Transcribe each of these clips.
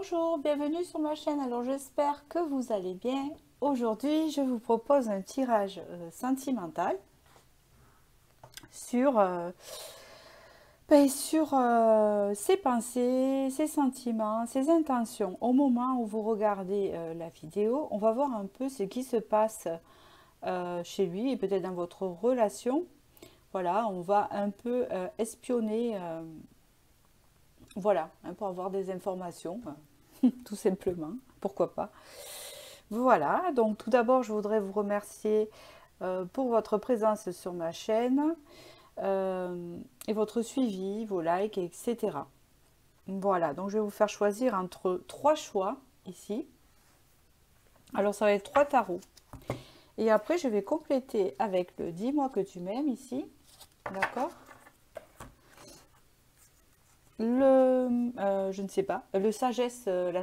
Bonjour, bienvenue sur ma chaîne. Alors j'espère que vous allez bien. Aujourd'hui, je vous propose un tirage sentimental sur, ses pensées, ses sentiments, ses intentions. Au moment où vous regardez la vidéo, on va voir un peu ce qui se passe chez lui et peut-être dans votre relation. Voilà, on va un peu espionner, voilà, pour avoir des informations, tout simplement. Pourquoi pas. Voilà, donc tout d'abord, je voudrais vous remercier pour votre présence sur ma chaîne et votre suivi, vos likes, etc. Voilà, donc je vais vous faire choisir entre trois choix ici. Alors, ça va être trois tarots. Et après, je vais compléter avec le Dis-moi que tu m'aimes ici. D'accord? Je ne sais pas, la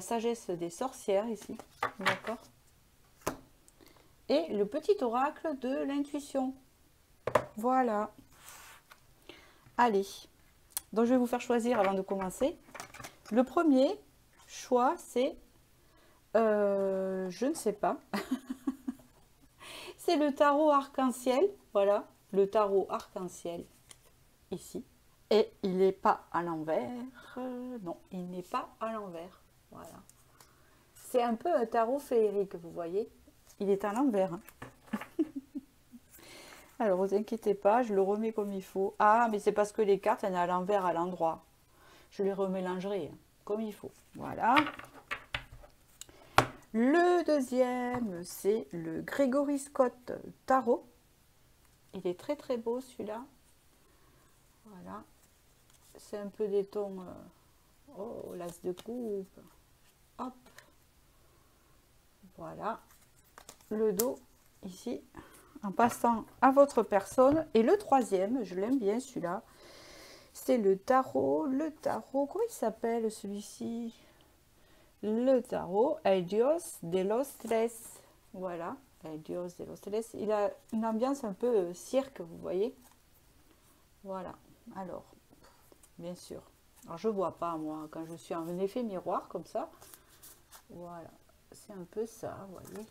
sagesse des sorcières ici. D'accord? Et le petit oracle de l'intuition. Voilà. Allez, donc je vais vous faire choisir avant de commencer. Le premier choix, c'est, je ne sais pas, c'est le tarot arc-en-ciel. Voilà, le tarot arc-en-ciel ici. Et il n'est pas à l'envers. Non, il n'est pas à l'envers. Voilà. C'est un peu un tarot féerique, vous voyez. Il est à l'envers. Hein. Alors, vous inquiétez pas, je le remets comme il faut. Ah, mais c'est parce que les cartes, elles sont à l'envers à l'endroit. Je les remélangerai hein, comme il faut. Voilà. Le deuxième, c'est le Gregory Scott Tarot. Il est très très beau celui-là. Voilà. C'est un peu des tons... oh, l'as de coupe. Hop. Voilà. Le dos, ici. En passant à votre personne. Et le troisième, je l'aime bien celui-là. C'est le tarot. Comment il s'appelle celui-ci? Le tarot El Dios de los Tres. Voilà, El Dios de los Tres. Il a une ambiance un peu cirque, vous voyez. Voilà, alors, bien sûr. Alors, je vois pas, moi, quand je suis en effet miroir, comme ça. Voilà, c'est un peu ça, vous voyez.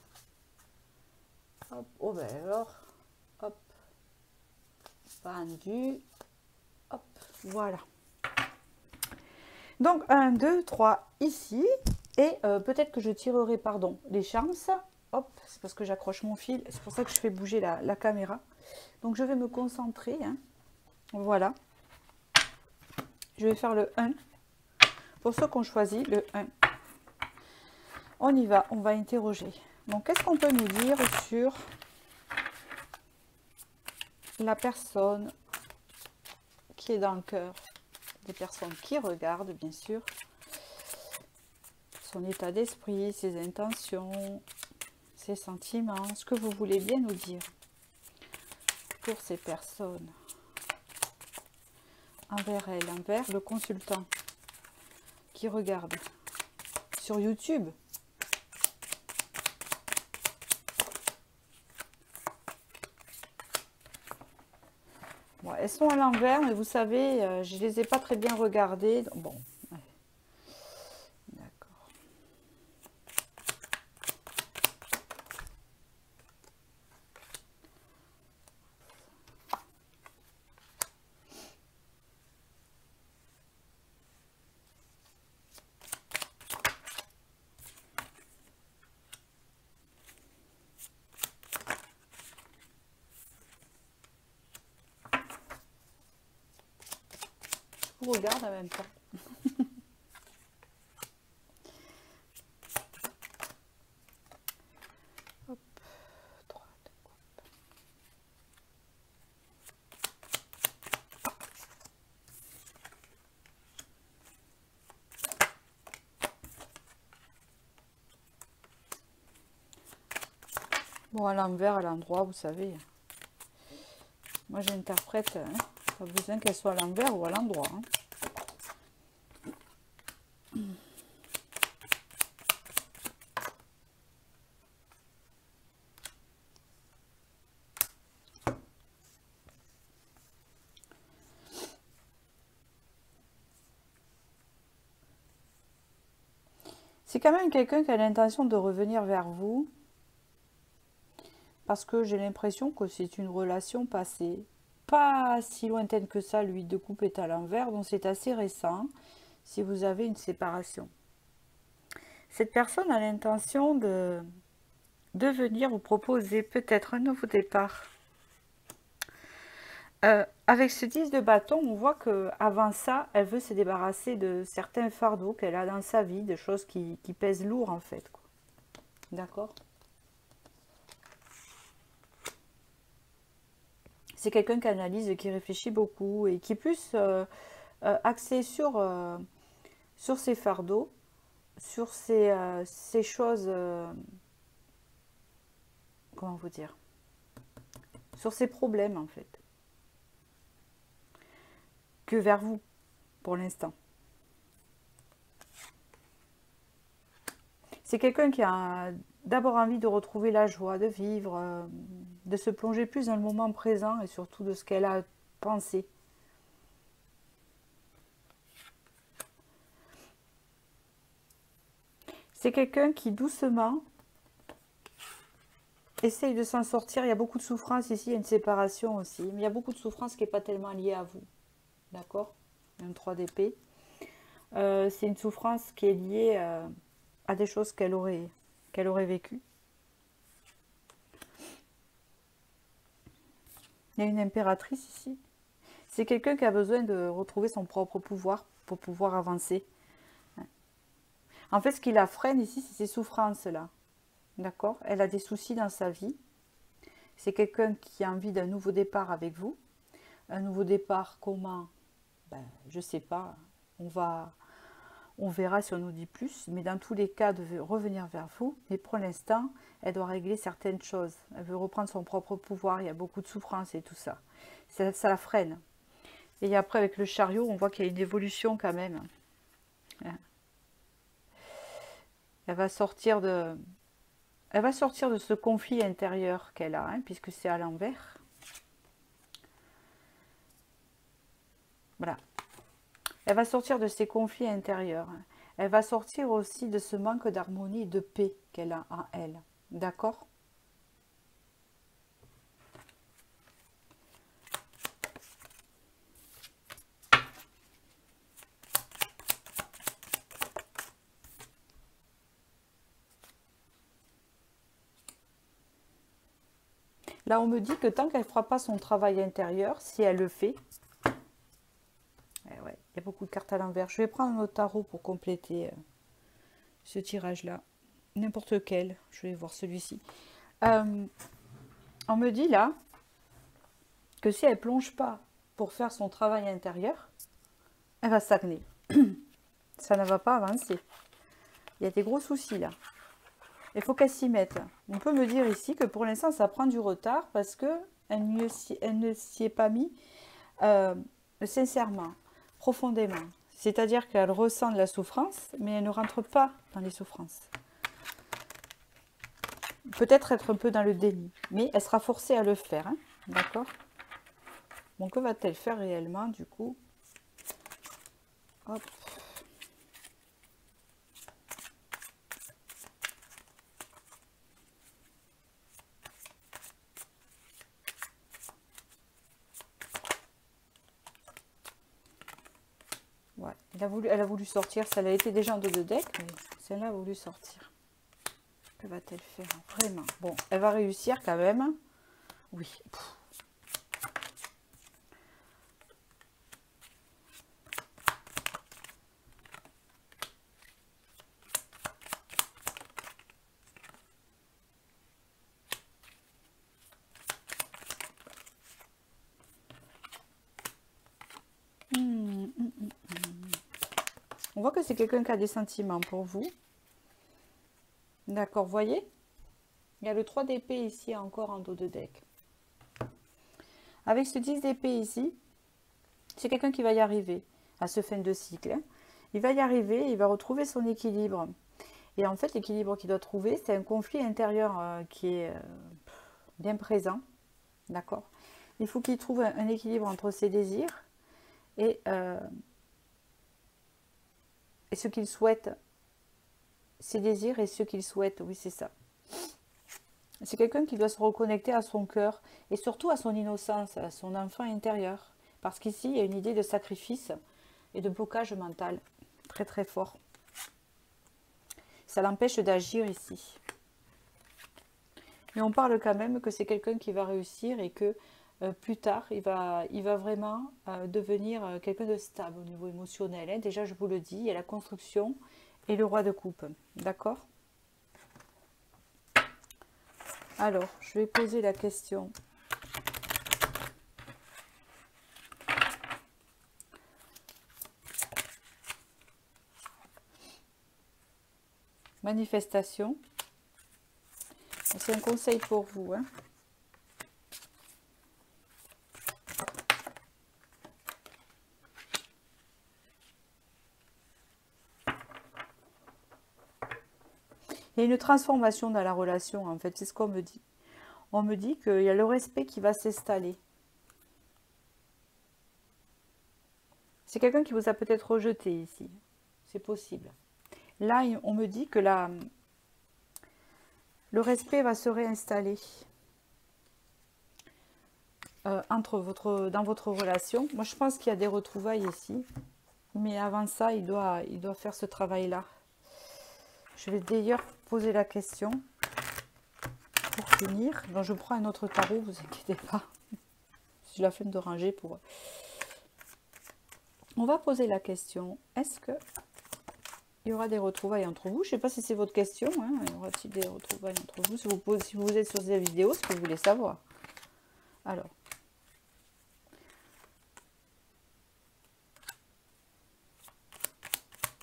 Hop, oh ben alors, hop, pendu, hop, voilà. Donc, 1, 2, 3 ici. Et peut-être que je tirerai, pardon, les chances. Hop, c'est parce que j'accroche mon fil. C'est pour ça que je fais bouger la caméra. Donc, je vais me concentrer. Hein. Voilà. Je vais faire le 1. Pour ceux qui ont choisi le 1. On y va, on va interroger. Donc, qu'est-ce qu'on peut nous dire sur la personne qui est dans le cœur des personnes qui regardent, bien sûr. Son état d'esprit, ses intentions, ses sentiments, ce que vous voulez bien nous dire pour ces personnes. Envers elle, envers le consultant qui regarde sur YouTube. Bon, elles sont à l'envers, mais vous savez, je les ai pas très bien regardées. Bon, ouais. D'accord. Je vous regarde en même temps. Hop, 3 de coupe. Bon, à l'envers, à l'endroit, vous savez. Moi, j'interprète, hein, pas besoin qu'elle soit à l'envers ou à l'endroit. Hein. C'est quand même quelqu'un qui a l'intention de revenir vers vous. Parce que j'ai l'impression que c'est une relation passée. Pas si lointaine que ça, l'huile de coupe est à l'envers, donc c'est assez récent si vous avez une séparation. Cette personne a l'intention de venir vous proposer peut-être un nouveau départ. Avec ce 10 de bâton, on voit qu'avant ça, elle veut se débarrasser de certains fardeaux qu'elle a dans sa vie, des choses qui pèsent lourd en fait. D'accord? C'est quelqu'un qui analyse, qui réfléchit beaucoup et qui est plus axé sur ses fardeaux, sur ces choses, comment vous dire, sur ses problèmes en fait, que vers vous pour l'instant. C'est quelqu'un qui a d'abord envie de retrouver la joie, de vivre, de se plonger plus dans le moment présent et surtout de ce qu'elle a pensé. C'est quelqu'un qui doucement essaye de s'en sortir. Il y a beaucoup de souffrance ici, il y a une séparation aussi. Mais il y a beaucoup de souffrance qui n'est pas tellement liée à vous. D'accord? Un 3 d'épée. C'est une souffrance qui est liée à des choses qu'elle aurait vécues. Il y a une impératrice ici. C'est quelqu'un qui a besoin de retrouver son propre pouvoir pour pouvoir avancer. En fait, ce qui la freine ici, c'est ces souffrances-là. D'accord? Elle a des soucis dans sa vie. C'est quelqu'un qui a envie d'un nouveau départ avec vous. Un nouveau départ, comment? Ben, je ne sais pas. On verra si on nous dit plus. Mais dans tous les cas, de revenir vers vous. Mais pour l'instant, elle doit régler certaines choses. Elle veut reprendre son propre pouvoir. Il y a beaucoup de souffrance et tout ça. Ça la freine. Et après, avec le chariot, on voit qu'il y a une évolution quand même. Elle va sortir de ce conflit intérieur qu'elle a, hein, puisque c'est à l'envers. Voilà. Elle va sortir de ses conflits intérieurs. Elle va sortir aussi de ce manque d'harmonie et de paix qu'elle a en elle. D'accord ? Là, on me dit que tant qu'elle ne fera pas son travail intérieur, si elle le fait, ouais, il y a beaucoup de cartes à l'envers. Je vais prendre un autre tarot pour compléter ce tirage-là. N'importe lequel. Je vais voir celui-ci. On me dit là que si elle ne plonge pas pour faire son travail intérieur, elle va stagner. Ça ne va pas avancer. Il y a des gros soucis là. Il faut qu'elle s'y mette. On peut me dire ici que pour l'instant, ça prend du retard parce qu'elle ne s'y est pas mis sincèrement, profondément. C'est-à-dire qu'elle ressent de la souffrance, mais elle ne rentre pas dans les souffrances. Peut-être être un peu dans le déni, mais elle sera forcée à le faire. Hein, d'accord? Bon, que va-t-elle faire réellement, du coup? Hop. Ouais, elle a voulu sortir. Ça a été déjà en dos de deck, mais celle-là a voulu sortir. Que va-t-elle faire vraiment? Bon, elle va réussir quand même. Oui. On voit que c'est quelqu'un qui a des sentiments pour vous. D'accord, vous voyez? Il y a le 3 d'épée ici encore en dos de deck. Avec ce 10 d'épée ici, c'est quelqu'un qui va y arriver à ce fin de cycle. Hein. Il va y arriver, il va retrouver son équilibre. Et en fait, l'équilibre qu'il doit trouver, c'est un conflit intérieur qui est bien présent. D'accord? Il faut qu'il trouve un équilibre entre ses désirs et ce qu'il souhaite ses désirs et ce qu'il souhaite. Oui, c'est ça. C'est quelqu'un qui doit se reconnecter à son cœur et surtout à son innocence, à son enfant intérieur. Parce qu'ici, il y a une idée de sacrifice et de blocage mental très très fort. Ça l'empêche d'agir ici. Mais on parle quand même que c'est quelqu'un qui va réussir et que plus tard, il va vraiment devenir quelqu'un de stable au niveau émotionnel. Hein. Déjà, je vous le dis, il y a la construction et le roi de coupe. D'accord? Alors, je vais poser la question. Manifestation. C'est un conseil pour vous. Hein. Il y a une transformation dans la relation, en fait, c'est ce qu'on me dit. On me dit qu'il y a le respect qui va s'installer. C'est quelqu'un qui vous a peut-être rejeté ici. C'est possible. Là, on me dit que le respect va se réinstaller dans votre relation. Moi, je pense qu'il y a des retrouvailles ici. Mais avant ça, il doit faire ce travail-là. Je vais d'ailleurs poser la question pour finir. Donc, je prends un autre tarot, vous inquiétez pas. J'ai la flemme de ranger pour... On va poser la question. Est-ce que il y aura des retrouvailles entre vous? Je ne sais pas si c'est votre question. Hein. Y aura-t-il des retrouvailles entre vous? Si vous êtes sur cette vidéo, ce que vous voulez savoir. Alors.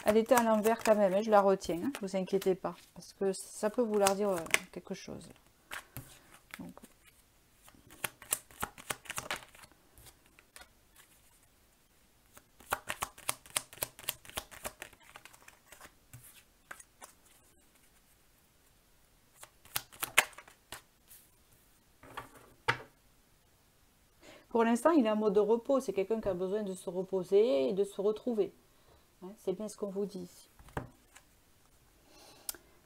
Elle était à l'envers quand même, hein, je la retiens, hein, ne vous inquiétez pas, parce que ça peut vouloir dire quelque chose. Donc. Pour l'instant, il est en mode repos, c'est quelqu'un qui a besoin de se reposer et de se retrouver. Hein, c'est bien ce qu'on vous dit ici.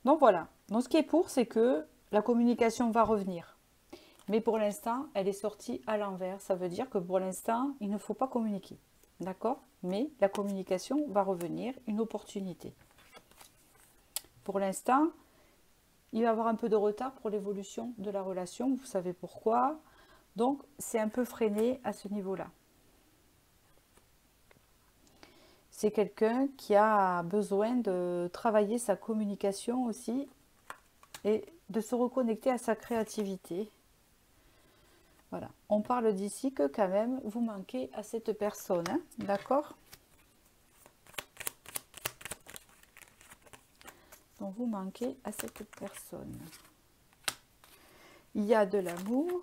Donc voilà, donc ce qui est pour, c'est que la communication va revenir. Mais pour l'instant, elle est sortie à l'envers. Ça veut dire que pour l'instant, il ne faut pas communiquer. D'accord? Mais la communication va revenir, une opportunité. Pour l'instant, il va y avoir un peu de retard pour l'évolution de la relation. Vous savez pourquoi? Donc, c'est un peu freiné à ce niveau-là. C'est quelqu'un qui a besoin de travailler sa communication aussi et de se reconnecter à sa créativité. Voilà. On parle d'ici que quand même, vous manquez à cette personne. Hein, d'accord? Donc, vous manquez à cette personne. Il y a de l'amour.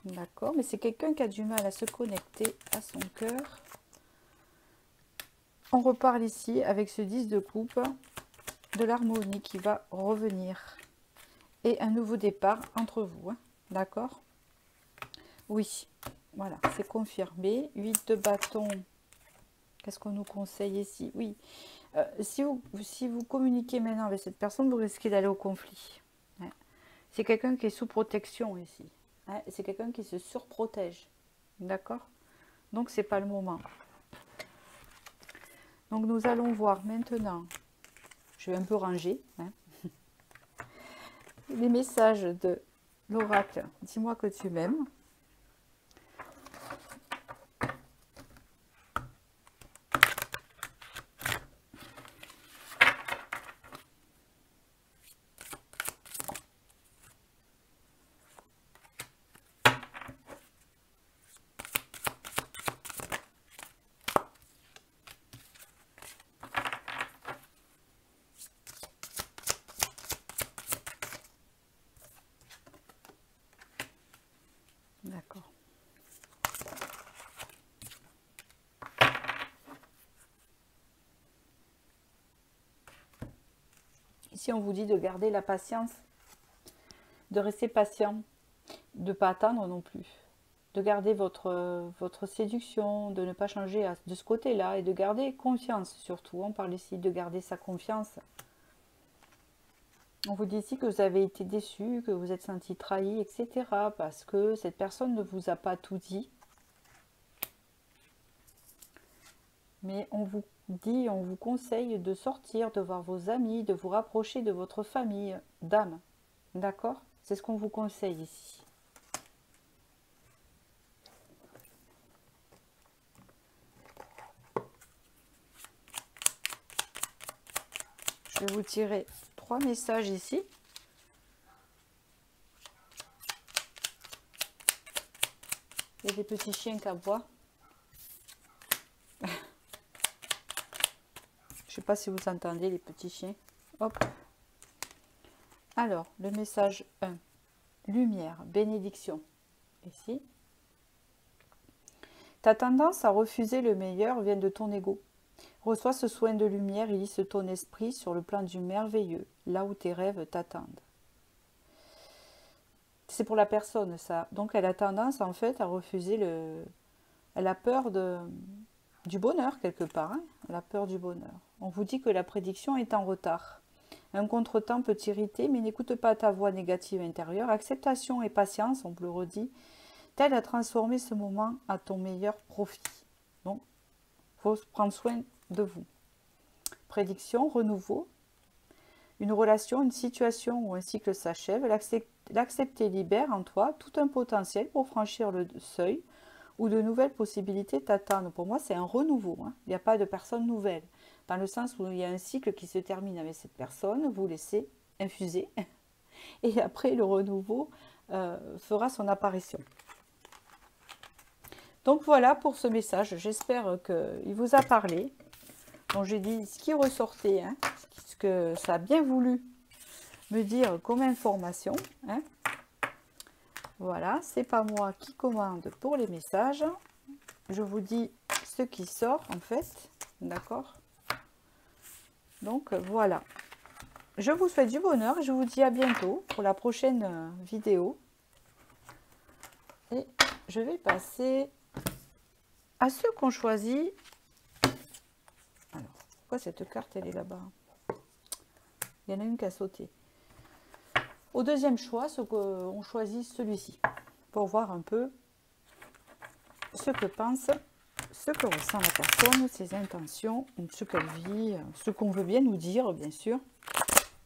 D'accord? Mais c'est quelqu'un qui a du mal à se connecter à son cœur. On reparle ici avec ce 10 de coupe, de l'harmonie qui va revenir. Et un nouveau départ entre vous. Hein, d'accord? Oui, voilà, c'est confirmé. 8 de bâton. Qu'est-ce qu'on nous conseille ici? Oui, si vous communiquez maintenant avec cette personne, vous risquez d'aller au conflit. Ouais. C'est quelqu'un qui est sous protection ici. Ouais. C'est quelqu'un qui se surprotège. D'accord? Donc, c'est pas le moment. Donc, nous allons voir maintenant. Je vais un peu ranger. Hein, les messages de l'oracle. Dis-moi que tu m'aimes. D'accord. Ici, on vous dit de garder la patience, de rester patient, de ne pas attendre non plus, de garder votre séduction, de ne pas changer de ce côté-là et de garder confiance surtout. On parle ici de garder sa confiance. On vous dit ici que vous avez été déçu, que vous êtes senti trahi, etc. Parce que cette personne ne vous a pas tout dit. Mais on vous dit, on vous conseille de sortir, de voir vos amis, de vous rapprocher de votre famille d'âme. D'accord? C'est ce qu'on vous conseille ici. Je vais vous tirer 3 messages ici. Il y a des petits chiens qui aboient. Je ne sais pas si vous entendez les petits chiens. Hop. Alors, le message 1. Lumière, bénédiction. Ici. Ta tendance à refuser le meilleur vient de ton ego. Reçois ce soin de lumière et lisse ton esprit sur le plan du merveilleux, là où tes rêves t'attendent. C'est pour la personne, ça. Donc, elle a tendance, en fait, à refuser le... Elle a peur du bonheur, quelque part. Hein. Elle a peur du bonheur. On vous dit que la prédiction est en retard. Un contretemps peut t'irriter, mais n'écoute pas ta voix négative intérieure. Acceptation et patience, on vous le redit, t'aident à transformer ce moment à ton meilleur profit. Donc, il faut prendre soin de vous. Prédiction, renouveau, une relation, une situation ou un cycle s'achève. L'accepter libère en toi tout un potentiel pour franchir le seuil où de nouvelles possibilités t'attendent. Pour moi, c'est un renouveau. Hein. Il n'y a pas de personne nouvelle. Dans le sens où il y a un cycle qui se termine avec cette personne, vous laissez infuser. Et après, le renouveau fera son apparition. Donc voilà pour ce message. J'espère qu'il vous a parlé. Bon, j'ai dit ce qui ressortait, hein, ce que ça a bien voulu me dire comme information. Hein. Voilà, c'est pas moi qui commande pour les messages. Je vous dis ce qui sort en fait. D'accord? Donc voilà. Je vous souhaite du bonheur et je vous dis à bientôt pour la prochaine vidéo. Et je vais passer à ceux qu'on choisit. Alors, pourquoi cette carte elle est là-bas? Il y en a une qui a sauté. Au deuxième choix, on choisit celui-ci pour voir un peu ce que pense, ce que ressent la personne, ses intentions, ce qu'elle vit, ce qu'on veut bien nous dire, bien sûr.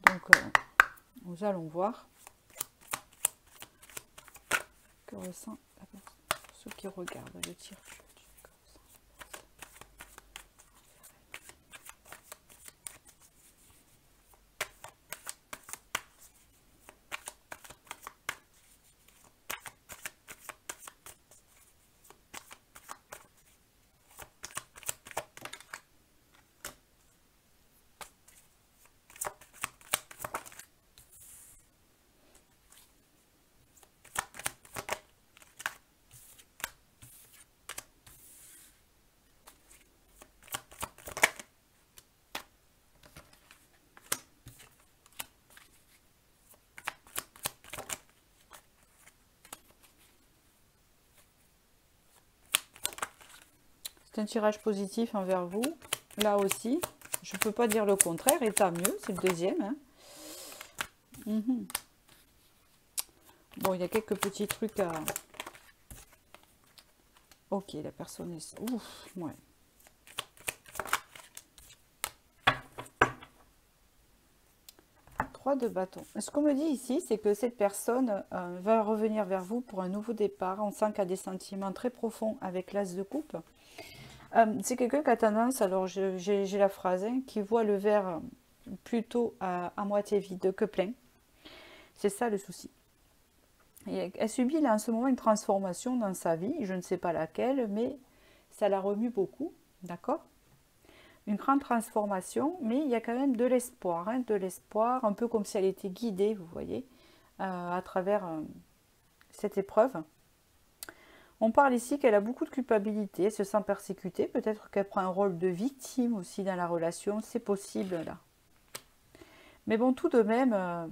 Donc, nous allons voir que ressent la personne. Ceux qui regardent le tir. C'est un tirage positif envers vous. Là aussi, je ne peux pas dire le contraire, et tant mieux, c'est le deuxième. Hein. Bon, il y a quelques petits trucs à... Ok, la personne est... Ouf, ouais. De bâton. Ce qu'on me dit ici, c'est que cette personne va revenir vers vous pour un nouveau départ. On sent qu'il y a des sentiments très profonds avec l'as de coupe. C'est quelqu'un qui a tendance, alors j'ai la phrase, hein, qui voit le verre plutôt à moitié vide que plein. C'est ça le souci. Et elle subit là en ce moment une transformation dans sa vie, je ne sais pas laquelle, mais ça la remue beaucoup, d'accord? Une grande transformation, mais il y a quand même de l'espoir, hein, un peu comme si elle était guidée, vous voyez, à travers cette épreuve. On parle ici qu'elle a beaucoup de culpabilité, elle se sent persécutée, peut-être qu'elle prend un rôle de victime aussi dans la relation, c'est possible là. Mais bon, tout de même,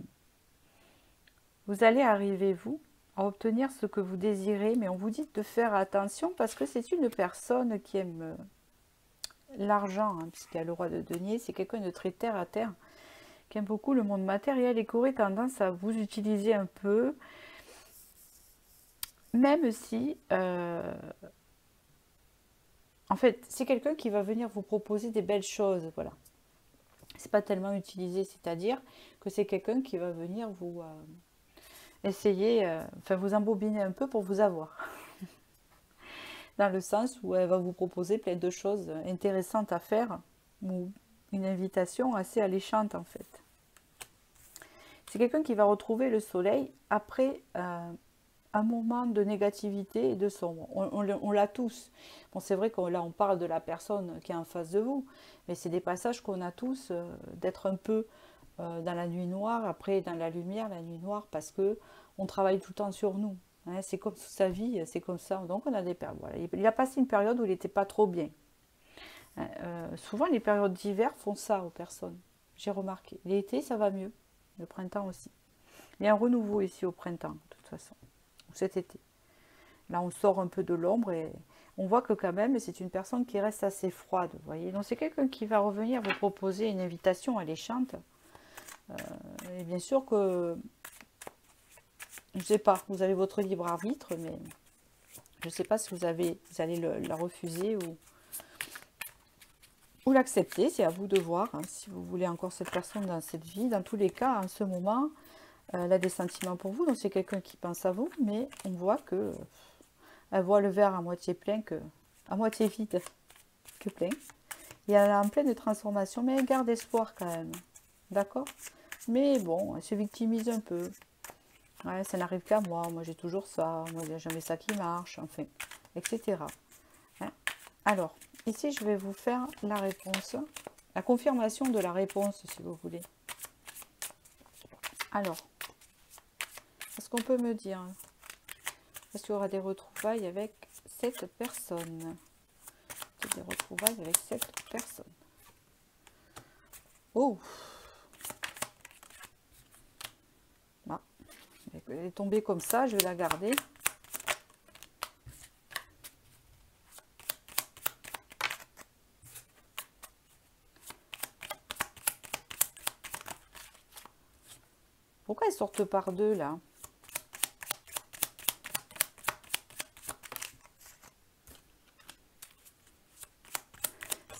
vous allez arriver, vous, à obtenir ce que vous désirez, mais on vous dit de faire attention parce que c'est une personne qui aime... l'argent, hein, puisqu'il y a le roi de denier, c'est quelqu'un de très terre à terre, qui aime beaucoup le monde matériel et qui aurait tendance à vous utiliser un peu, même si, en fait, c'est quelqu'un qui va venir vous proposer des belles choses, voilà. C'est pas tellement utilisé, c'est-à-dire que c'est quelqu'un qui va venir vous essayer, enfin vous embobiner un peu pour vous avoir. Dans le sens où elle va vous proposer plein de choses intéressantes à faire, ou une invitation assez alléchante en fait. C'est quelqu'un qui va retrouver le soleil après un moment de négativité et de sombre. On l'a tous. Bon, c'est vrai que là, on parle de la personne qui est en face de vous, mais c'est des passages qu'on a tous, d'être un peu dans la nuit noire, après dans la lumière, la nuit noire, parce que on travaille tout le temps sur nous. Hein, c'est comme sa vie, c'est comme ça. Donc on a des périodes. Voilà. Il a passé une période où il n'était pas trop bien. Hein, souvent, les périodes d'hiver font ça aux personnes. J'ai remarqué. L'été, ça va mieux. Le printemps aussi. Il y a un renouveau ici au printemps, de toute façon. Cet été. Là, on sort un peu de l'ombre et on voit que quand même, c'est une personne qui reste assez froide, vous voyez. Donc, c'est quelqu'un qui va revenir vous proposer une invitation alléchante. Et bien sûr que, je ne sais pas, vous avez votre libre arbitre, mais je ne sais pas si vous allez la refuser ou l'accepter. C'est à vous de voir, hein, si vous voulez encore cette personne dans cette vie. Dans tous les cas, en ce moment, elle a des sentiments pour vous, donc c'est quelqu'un qui pense à vous, mais on voit que elle voit le verre à moitié plein que à moitié vide que plein. Et elle est en pleine transformation, mais elle garde espoir quand même, d'accord? Mais bon, elle se victimise un peu. Ouais, ça n'arrive qu'à moi j'ai toujours ça, moi il n'y a jamais ça qui marche, enfin, etc. Hein? Alors, ici je vais vous faire la réponse, la confirmation de la réponse si vous voulez. Alors, est-ce qu'on peut me dire, est-ce qu'il y aura des retrouvailles avec cette personne? Des retrouvailles avec cette personne. Oh! Ah, elle est tombée comme ça, je vais la garder. Pourquoi elles sortent par deux là?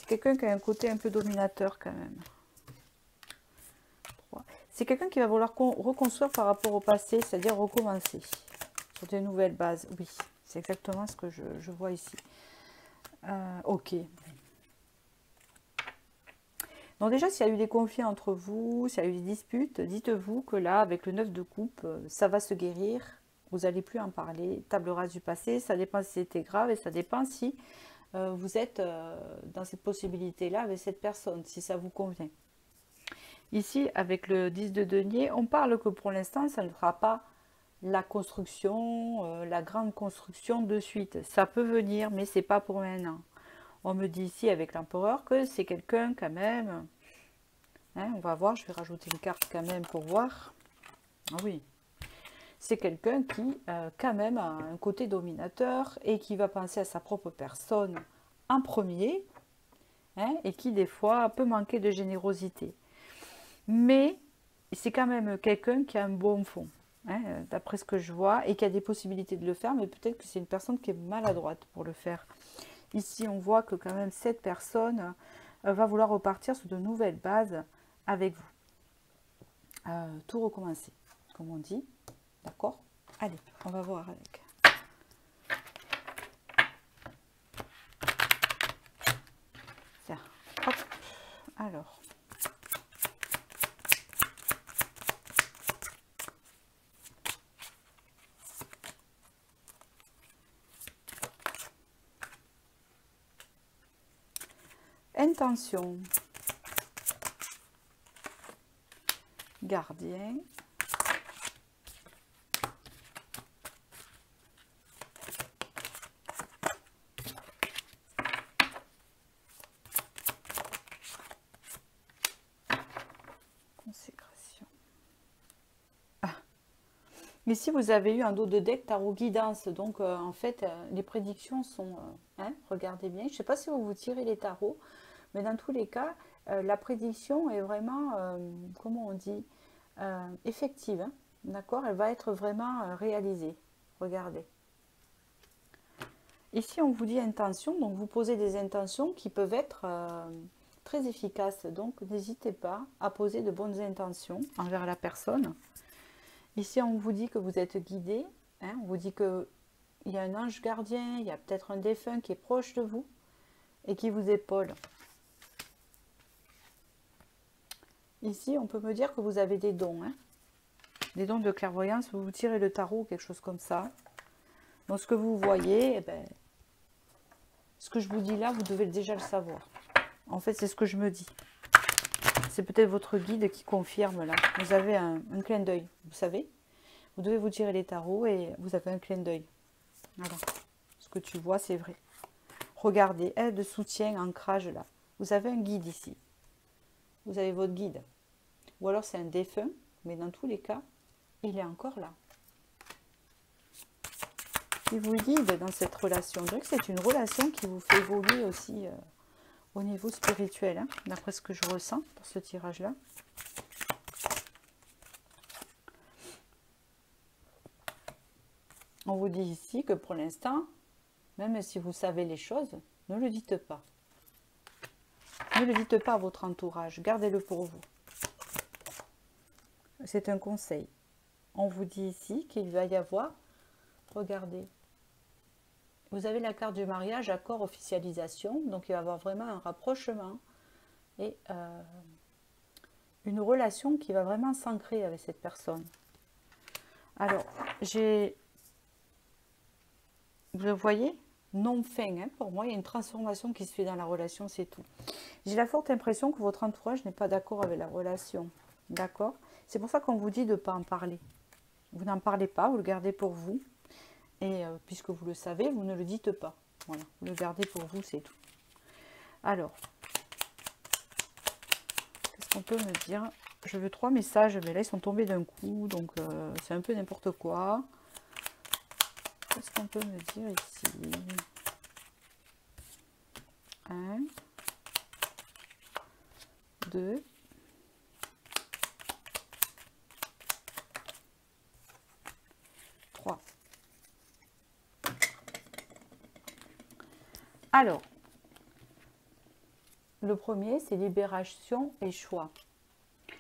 Quelqu'un qui a un côté un peu dominateur quand même. C'est quelqu'un qui va vouloir reconstruire par rapport au passé, c'est-à-dire recommencer sur de nouvelles bases. Oui, c'est exactement ce que je vois ici. Ok. Donc déjà, s'il y a eu des conflits entre vous, s'il y a eu des disputes, dites-vous que là, avec le 9 de coupe, ça va se guérir. Vous n'allez plus en parler. Table rase du passé, ça dépend si c'était grave et ça dépend si vous êtes dans cette possibilité-là avec cette personne, si ça vous convient. Ici, avec le 10 de denier, on parle que pour l'instant, ça ne sera pas la construction, la grande construction de suite. Ça peut venir, mais c'est pas pour maintenant. On me dit ici, avec l'empereur, que c'est quelqu'un quand même... Hein, on va voir, je vais rajouter une carte quand même pour voir. Ah oui. C'est quelqu'un qui, quand même, a un côté dominateur et qui va penser à sa propre personne en premier, hein, et qui, des fois, peut manquer de générosité. Mais c'est quand même quelqu'un qui a un bon fond, hein, d'après ce que je vois, et qui a des possibilités de le faire, mais peut-être que c'est une personne qui est maladroite pour le faire. Ici, on voit que quand même cette personne va vouloir repartir sur de nouvelles bases avec vous. Tout recommencer, comme on dit. D'accord? Allez, on va voir avec. Tiens, hop. Alors. Intention. Gardien. Consécration. Ah. Ici, vous avez eu un dos de deck tarot guidance. Donc, en fait, les prédictions sont... hein, regardez bien. Je ne sais pas si vous tirez les tarots, mais dans tous les cas, la prédiction est vraiment, comment on dit, effective. Hein, d'accord? Elle va être vraiment réalisée. Regardez. Ici, on vous dit intention, donc vous posez des intentions qui peuvent être très efficaces. Donc, n'hésitez pas à poser de bonnes intentions envers la personne. Ici, on vous dit que vous êtes guidé. Hein, on vous dit qu'il y a un ange gardien, il y a peut-être un défunt qui est proche de vous et qui vous épaule. Ici, on peut me dire que vous avez des dons. Hein, des dons de clairvoyance, vous tirez le tarot ou quelque chose comme ça. Donc, ce que vous voyez, eh ben, ce que je vous dis là, vous devez déjà le savoir. En fait, c'est ce que je me dis. C'est peut-être votre guide qui confirme là. Vous avez un clin d'œil, vous savez. Vous devez vous tirer les tarots et vous avez un clin d'œil. Voilà. Ce que tu vois, c'est vrai. Regardez, aide de soutien, ancrage là. Vous avez un guide ici. Vous avez votre guide. Ou alors c'est un défunt, mais dans tous les cas, il est encore là. Il vous guide dans cette relation. Donc c'est une relation qui vous fait évoluer aussi au niveau spirituel, hein, d'après ce que je ressens pour ce tirage-là. On vous dit ici que pour l'instant, même si vous savez les choses, ne le dites pas. Ne le dites pas à votre entourage, gardez-le pour vous. C'est un conseil. On vous dit ici qu'il va y avoir, regardez, vous avez la carte du mariage, accord, officialisation, donc il va y avoir vraiment un rapprochement et une relation qui va vraiment s'ancrer avec cette personne. Alors, vous le voyez, non fin, hein, pour moi, il y a une transformation qui se fait dans la relation, c'est tout. J'ai la forte impression que votre entourage n'est pas d'accord avec la relation, d'accord? C'est pour ça qu'on vous dit de ne pas en parler. Vous n'en parlez pas, vous le gardez pour vous. Et puisque vous le savez, vous ne le dites pas. Voilà, vous le gardez pour vous, c'est tout. Alors, qu'est-ce qu'on peut me dire? Je veux 3 messages, mais là, ils sont tombés d'un coup, donc c'est un peu n'importe quoi. Qu'est-ce qu'on peut me dire ici? 1, 2, 3. Alors, le premier, c'est libération et choix.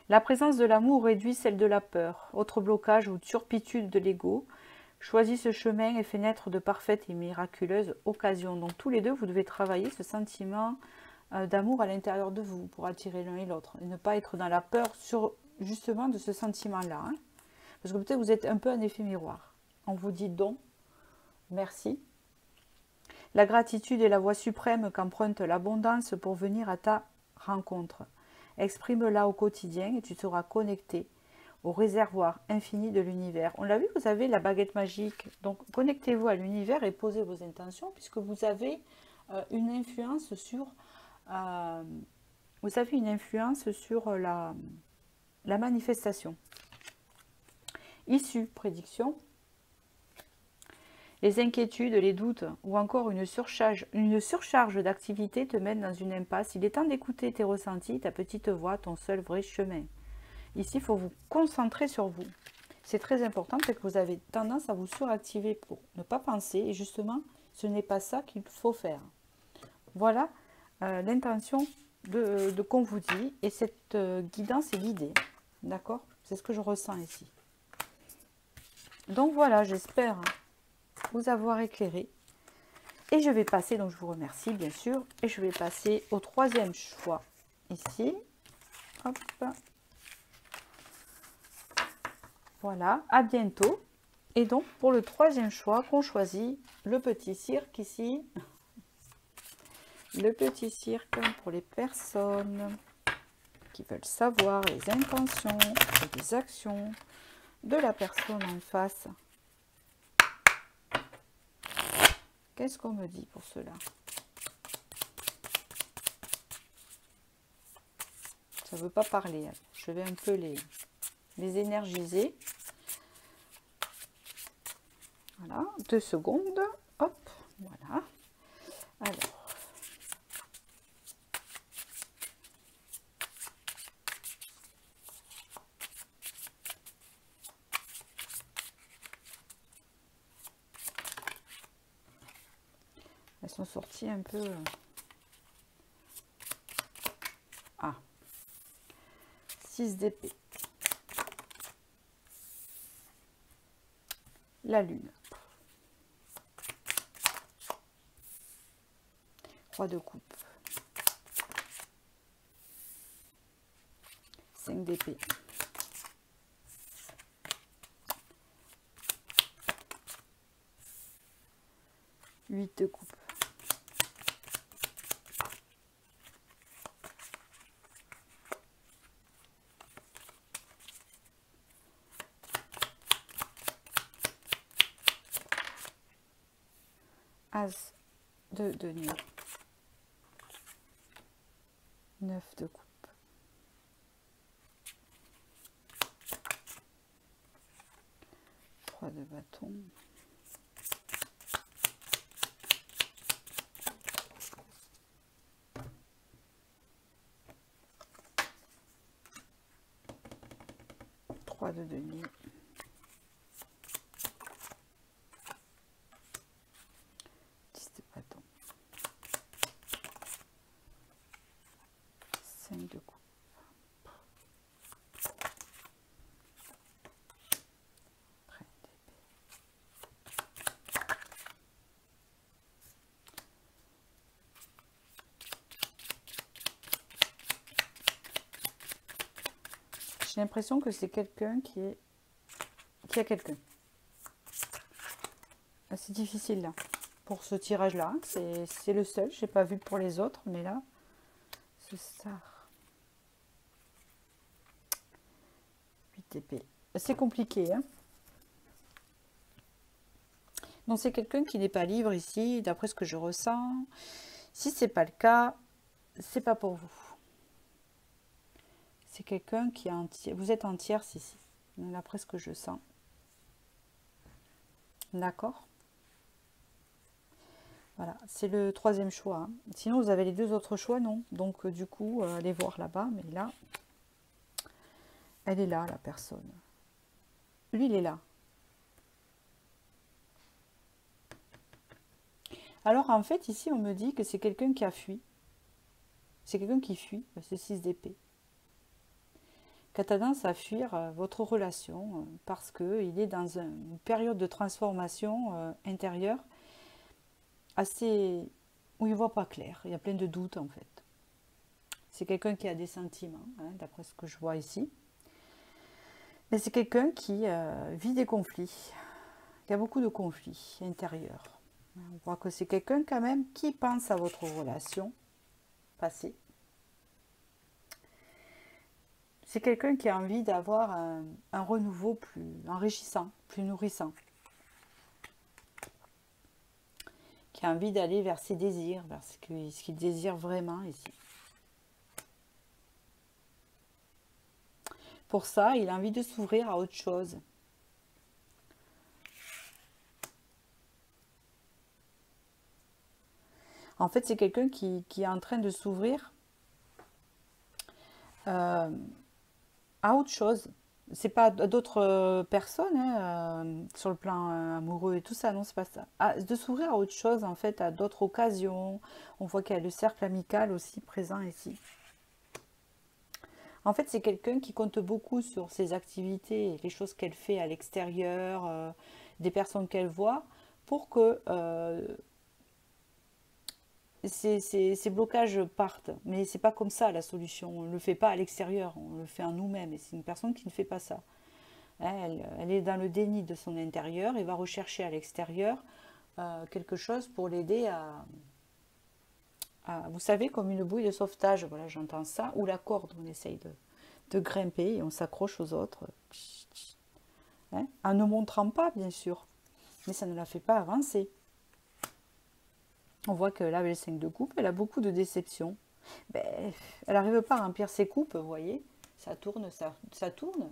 La présence de l'amour réduit celle de la peur. Autre blocage ou turpitude de l'ego. Choisis ce chemin et fais naître de parfaites et miraculeuses occasions. Donc tous les deux, vous devez travailler ce sentiment d'amour à l'intérieur de vous pour attirer l'un et l'autre. Et ne pas être dans la peur sur justement de ce sentiment-là. Hein. Parce que peut-être vous êtes un peu un effet miroir. On vous dit don, merci. La gratitude est la voie suprême qu'emprunte l'abondance pour venir à ta rencontre. Exprime-la au quotidien et tu seras connecté au réservoir infini de l'univers. On l'a vu, vous avez la baguette magique. Donc, connectez-vous à l'univers et posez vos intentions puisque vous avez une influence sur, la manifestation. Issue, prédiction. Les inquiétudes, les doutes ou encore une surcharge d'activité te mènent dans une impasse. Il est temps d'écouter tes ressentis, ta petite voix, ton seul vrai chemin. Ici, il faut vous concentrer sur vous. C'est très important parce que vous avez tendance à vous suractiver pour ne pas penser. Et justement, ce n'est pas ça qu'il faut faire. Voilà l'intention de qu'on vous dit. Et cette guidance est guidée. D'accord? C'est ce que je ressens ici. Donc voilà, j'espère vous avoir éclairé. Et je vais passer, donc je vous remercie bien sûr. Et je vais passer au troisième choix ici. Hop. Voilà, à bientôt. Et donc, pour le troisième choix, qu'on choisit le petit cirque ici. Le petit cirque pour les personnes qui veulent savoir les intentions et les actions de la personne en face. Qu'est-ce qu'on me dit pour cela? Ça ne veut pas parler. Je vais un peu les énergiser. Voilà, 2 secondes. Hop, voilà. Alors, sont sortis un peu... Ah, 6 d'épée. La lune. Roi de coupe. 5 d'épée. Huit de coupe. As de denier. 9 de coupe. Trois de bâton. Trois de denier. 10 de bâton. 5 de coupe. Reine d'épée. J'ai l'impression que c'est quelqu'un qui a quelqu'un. C'est difficile là. Pour ce tirage là, c'est le seul. Je n'ai pas vu pour les autres, mais là, ce star. 8 d'épée. C'est compliqué, hein. Donc c'est quelqu'un qui n'est pas libre ici, d'après ce que je ressens. Si c'est pas le cas, c'est pas pour vous. C'est quelqu'un qui est en tierce. Vous êtes en tierce ici, d'après ce que je sens. D'accord. Voilà, c'est le troisième choix, hein. Sinon, vous avez les deux autres choix, non. Donc, du coup, allez voir là-bas. Mais là, elle est là, la personne. Lui, il est là. Alors, en fait, ici, on me dit que c'est quelqu'un qui a fui. C'est quelqu'un qui fuit, c'est 6 d'épée. Qui a tendance à fuir votre relation parce qu'il est dans une période de transformation intérieure assez... où il ne voit pas clair. Il y a plein de doutes, en fait. C'est quelqu'un qui a des sentiments, hein, d'après ce que je vois ici. Mais c'est quelqu'un qui vit des conflits. Il y a beaucoup de conflits intérieurs. On voit que c'est quelqu'un quand même qui pense à votre relation passée. C'est quelqu'un qui a envie d'avoir un renouveau plus enrichissant, plus nourrissant. Qui a envie d'aller vers ses désirs, vers ce qu'il désire vraiment ici. Pour ça, il a envie de s'ouvrir à autre chose. En fait, c'est quelqu'un qui est en train de s'ouvrir à autre chose. C'est pas d'autres personnes, hein, sur le plan amoureux et tout ça, non, c'est pas ça. De s'ouvrir à autre chose, en fait, à d'autres occasions. On voit qu'il y a le cercle amical aussi présent ici. En fait, c'est quelqu'un qui compte beaucoup sur ses activités, les choses qu'elle fait à l'extérieur, des personnes qu'elle voit, pour que ces blocages partent. Mais c'est pas comme ça la solution. On ne le fait pas à l'extérieur, on le fait en nous-mêmes. Et c'est une personne qui ne fait pas ça. Elle est dans le déni de son intérieur et va rechercher à l'extérieur quelque chose pour l'aider vous savez, comme une bouée de sauvetage, voilà, j'entends ça, ou la corde, on essaye de grimper et on s'accroche aux autres, hein, en ne montrant pas, bien sûr, mais ça ne la fait pas avancer. On voit que là, avec le 5 de coupe, elle a beaucoup de déceptions. Ben, elle n'arrive pas à remplir ses coupes, vous voyez, ça tourne, ça tourne.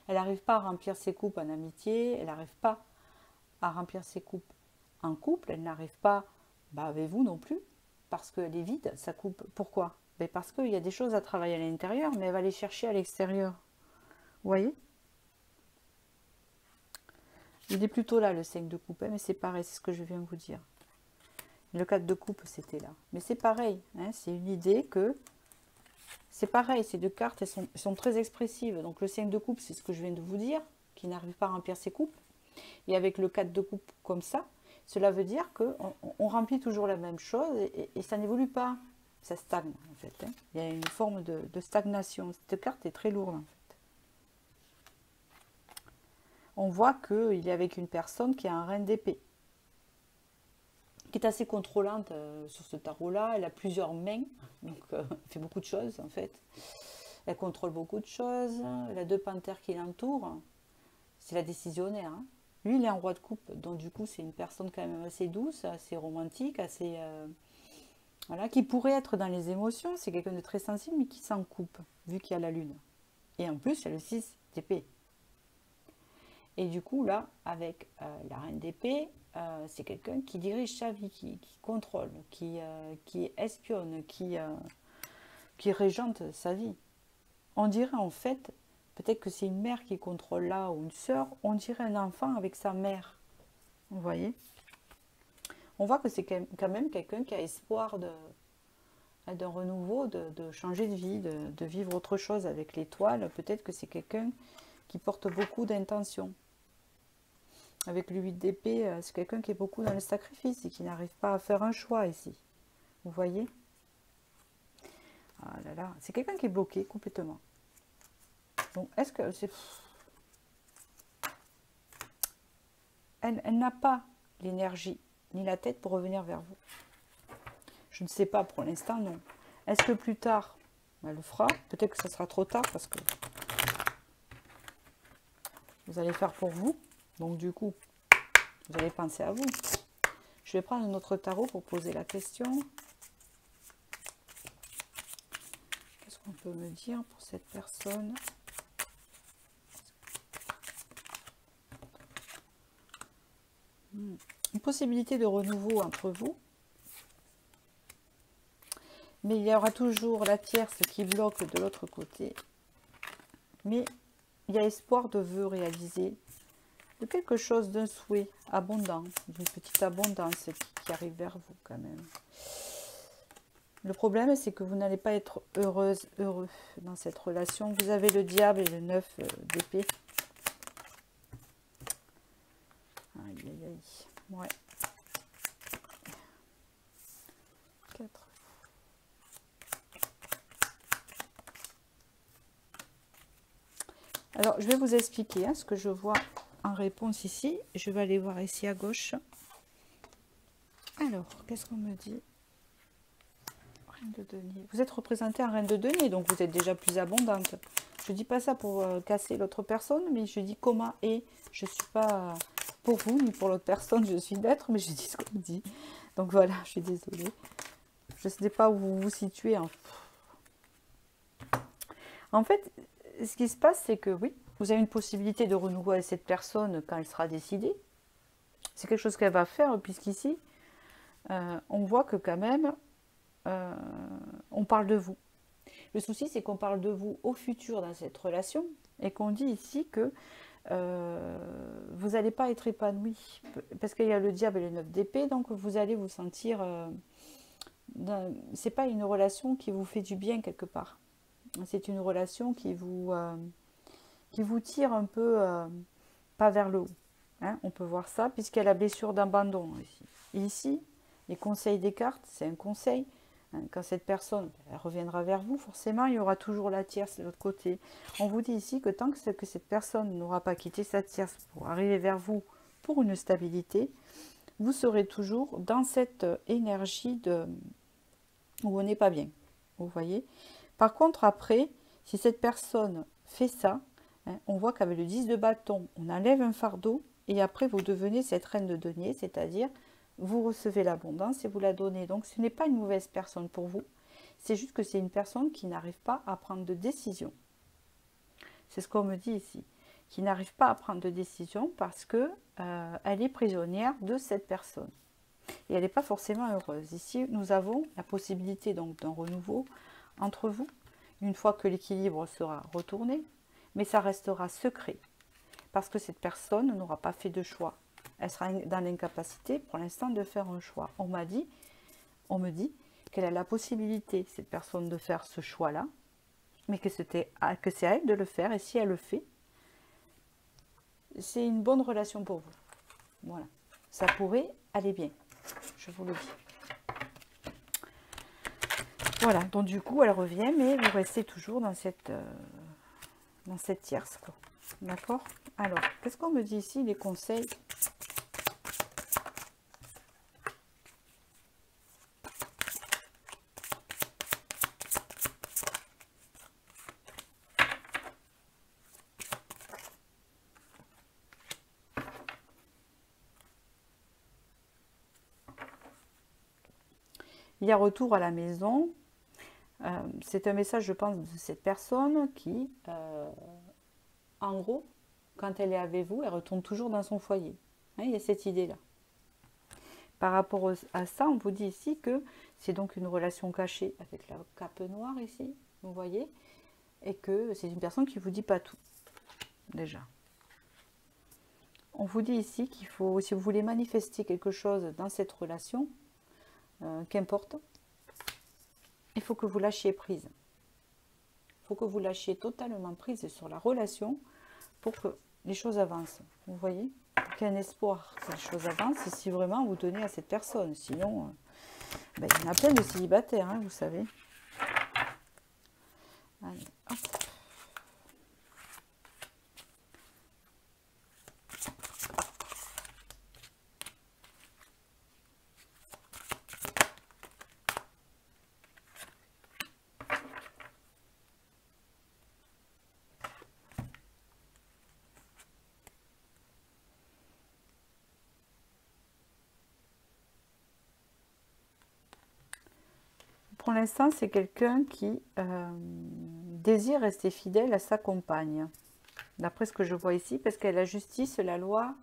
Elle n'arrive pas à remplir ses coupes en amitié, elle n'arrive pas à remplir ses coupes en couple, elle n'arrive pas avec vous non plus. Parce qu'elle est vide, sa coupe. Pourquoi? Parce qu'il y a des choses à travailler à l'intérieur, mais elle va les chercher à l'extérieur. Vous voyez? Il est plutôt là, le 5 de coupe, mais c'est pareil, c'est ce que je viens de vous dire. Le 4 de coupe, c'était là. Mais c'est pareil, hein, c'est une idée que... C'est pareil, ces deux cartes, elles sont très expressives. Donc le 5 de coupe, c'est ce que je viens de vous dire, qui n'arrive pas à remplir ses coupes. Et avec le 4 de coupe comme ça, cela veut dire qu'on remplit toujours la même chose et ça n'évolue pas. Ça stagne en fait. Hein. Il y a une forme de stagnation. Cette carte est très lourde en fait. On voit qu'il est avec une personne qui a un reine d'épée, qui est assez contrôlante sur ce tarot-là. Elle a plusieurs mains, donc elle fait beaucoup de choses en fait. Elle contrôle beaucoup de choses. Elle a deux panthères qui l'entourent. C'est la décisionnaire. Hein. Lui, il est en roi de coupe, donc du coup, c'est une personne quand même assez douce, assez romantique, assez... voilà, qui pourrait être dans les émotions. C'est quelqu'un de très sensible, mais qui s'en coupe, vu qu'il y a la lune. Et en plus, il y a le 6 d'épée. Et du coup, là, avec la reine d'épée, c'est quelqu'un qui dirige sa vie, qui contrôle, qui espionne, qui régente sa vie. On dirait en fait, peut-être que c'est une mère qui contrôle là, ou une sœur, on dirait un enfant avec sa mère. Vous voyez? On voit que c'est quand même quelqu'un qui a espoir d'un renouveau, de changer de vie, de vivre autre chose avec l'étoile. Peut-être que c'est quelqu'un qui porte beaucoup d'intentions. Avec le 8 d'épée, c'est quelqu'un qui est beaucoup dans le sacrifice et qui n'arrive pas à faire un choix ici. Vous voyez? Ah là là, c'est quelqu'un qui est bloqué complètement. Donc, est-ce que c'est... Elle n'a pas l'énergie ni la tête pour revenir vers vous. Je ne sais pas pour l'instant, non. Est-ce que plus tard, elle le fera? Peut-être que ça sera trop tard parce que vous allez faire pour vous. Donc du coup, vous allez penser à vous. Je vais prendre un autre tarot pour poser la question. Qu'est-ce qu'on peut me dire pour cette personne? Une possibilité de renouveau entre vous. Mais il y aura toujours la tierce qui bloque de l'autre côté. Mais il y a espoir de vœux réalisés, de quelque chose, d'un souhait abondant, d'une petite abondance qui arrive vers vous quand même. Le problème, c'est que vous n'allez pas être heureuse, heureux dans cette relation. Vous avez le diable et le 9 d'épée. Aïe, aïe, aïe. Ouais. 4. Alors, je vais vous expliquer hein, ce que je vois en réponse ici. Je vais aller voir ici à gauche. Alors, qu'est-ce qu'on me dit? Reine de denier. Vous êtes représentée en reine de denier, donc vous êtes déjà plus abondante. Je ne dis pas ça pour casser l'autre personne, mais je dis comment et je ne suis pas pour vous ni pour l'autre personne. Je suis d'être, mais je dis ce qu'on me dit. Donc voilà, je suis désolée. Je ne sais pas où vous vous situez. En fait, ce qui se passe, c'est que oui, vous avez une possibilité de renouveau avec cette personne quand elle sera décidée. C'est quelque chose qu'elle va faire, puisqu'ici, on voit que quand même, on parle de vous. Le souci, c'est qu'on parle de vous au futur dans cette relation et qu'on dit ici que vous n'allez pas être épanoui parce qu'il y a le diable et le 9 d'épée, donc vous allez vous sentir... c'est pas une relation qui vous fait du bien quelque part. C'est une relation qui vous tire un peu pas vers le haut. Hein, on peut voir ça puisqu'il y a la blessure d'abandon ici. Et ici, les conseils des cartes, c'est un conseil. Hein, quand cette personne elle reviendra vers vous, forcément, il y aura toujours la tierce de l'autre côté. On vous dit ici que tant que cette personne n'aura pas quitté sa tierce pour arriver vers vous pour une stabilité, vous serez toujours dans cette énergie où on n'est pas bien. Vous voyez? Par contre, après, si cette personne fait ça, hein, on voit qu'avec le 10 de bâton, on enlève un fardeau et après vous devenez cette reine de denier, c'est-à-dire vous recevez l'abondance et vous la donnez. Donc ce n'est pas une mauvaise personne pour vous, c'est juste que c'est une personne qui n'arrive pas à prendre de décision. C'est ce qu'on me dit ici, qui n'arrive pas à prendre de décision parce que elle est prisonnière de cette personne. Et elle n'est pas forcément heureuse. Ici, nous avons la possibilité donc d'un renouveau entre vous, une fois que l'équilibre sera retourné, mais ça restera secret, parce que cette personne n'aura pas fait de choix. Elle sera dans l'incapacité, pour l'instant, de faire un choix. On m'a dit on me dit qu'elle a la possibilité, cette personne, de faire ce choix-là, mais que c'est à elle de le faire, et si elle le fait, c'est une bonne relation pour vous. Voilà, ça pourrait aller bien, je vous le dis. Voilà, donc du coup, elle revient, mais vous restez toujours dans cette tierce, quoi. D'accord? Alors, qu'est-ce qu'on me dit ici, les conseils? Il y a retour à la maison. C'est un message, je pense, de cette personne qui, en gros, quand elle est avec vous, elle retourne toujours dans son foyer. Hein, il y a cette idée-là. Par rapport à ça, on vous dit ici que c'est donc une relation cachée avec la cape noire ici, vous voyez, et que c'est une personne qui ne vous dit pas tout, déjà. On vous dit ici qu'il faut, si vous voulez manifester quelque chose dans cette relation, qu'importe, il faut que vous lâchiez prise. Il faut que vous lâchiez totalement prise sur la relation pour que les choses avancent. Vous voyez? Qu'il y ait un espoir que les choses avancent, et si vraiment vous tenez à cette personne. Sinon, il y en a plein de célibataires, hein, vous savez. Allez, hop. Pour l'instant, c'est quelqu'un qui désire rester fidèle à sa compagne. D'après ce que je vois ici, parce qu'elle a la justice, la loi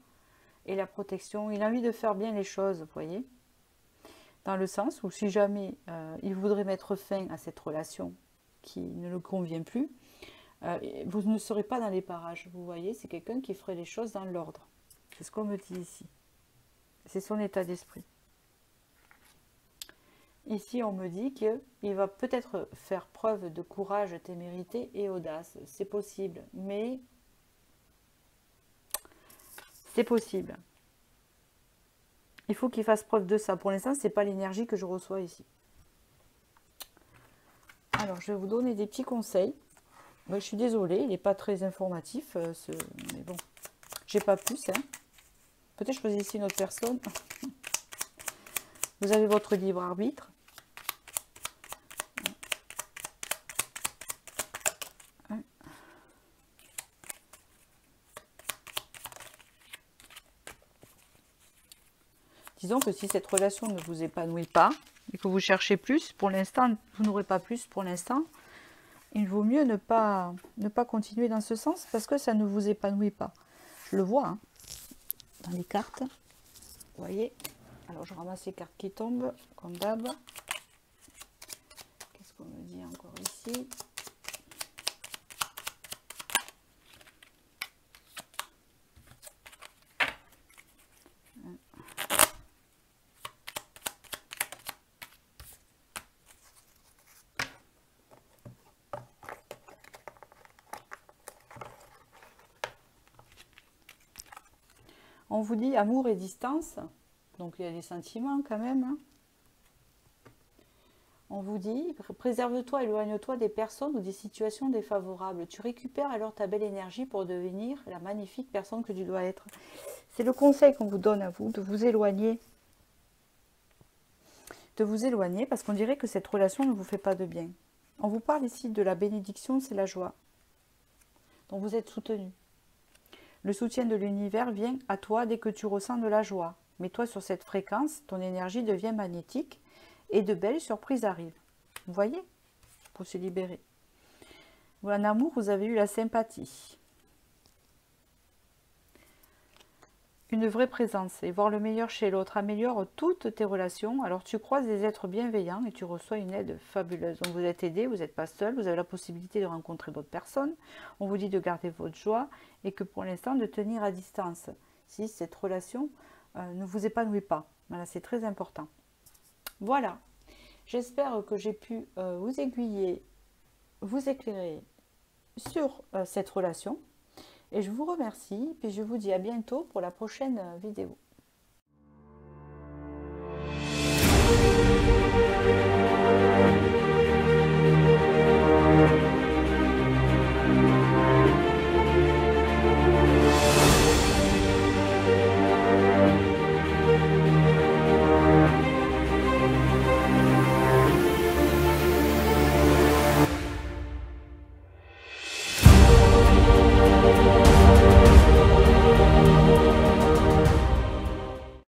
et la protection. Il a envie de faire bien les choses, vous voyez. Dans le sens où si jamais il voudrait mettre fin à cette relation qui ne le convient plus, vous ne serez pas dans les parages, vous voyez. C'est quelqu'un qui ferait les choses dans l'ordre. C'est ce qu'on me dit ici. C'est son état d'esprit. Ici, on me dit qu'il va peut-être faire preuve de courage, témérité et audace. C'est possible, mais c'est possible. Il faut qu'il fasse preuve de ça. Pour l'instant, ce n'est pas l'énergie que je reçois ici. Alors, je vais vous donner des petits conseils. Je suis désolée, il n'est pas très informatif, mais bon, j'ai pas plus. Hein. Peut-être choisissez une autre personne. Vous avez votre libre arbitre. Disons que si cette relation ne vous épanouit pas et que vous cherchez plus, pour l'instant, vous n'aurez pas plus pour l'instant, il vaut mieux ne pas continuer dans ce sens parce que ça ne vous épanouit pas. Je le vois hein, dans les cartes. Vous voyez. Alors je ramasse les cartes qui tombent, comme d'hab. Qu'est-ce qu'on me dit encore ici ? On vous dit amour et distance, donc il y a des sentiments quand même. Hein. On vous dit préserve-toi, éloigne-toi des personnes ou des situations défavorables. Tu récupères alors ta belle énergie pour devenir la magnifique personne que tu dois être. C'est le conseil qu'on vous donne à vous, de vous éloigner. De vous éloigner parce qu'on dirait que cette relation ne vous fait pas de bien. On vous parle ici de la bénédiction, c'est la joie. Donc vous êtes soutenu. Le soutien de l'univers vient à toi dès que tu ressens de la joie. Mets-toi sur cette fréquence, ton énergie devient magnétique et de belles surprises arrivent. Vous voyez? Pour se libérer. En amour, vous avez eu la sympathie. Une vraie présence et voir le meilleur chez l'autre améliore toutes tes relations. Alors tu croises des êtres bienveillants et tu reçois une aide fabuleuse. Donc vous êtes aidé, vous n'êtes pas seul, vous avez la possibilité de rencontrer d'autres personnes. On vous dit de garder votre joie et que pour l'instant de tenir à distance. Si cette relation ne vous épanouit pas. Voilà, c'est très important. Voilà, J'espère que j'ai pu vous aiguiller, vous éclairer sur cette relation. Et je vous remercie, puis je vous dis à bientôt pour la prochaine vidéo.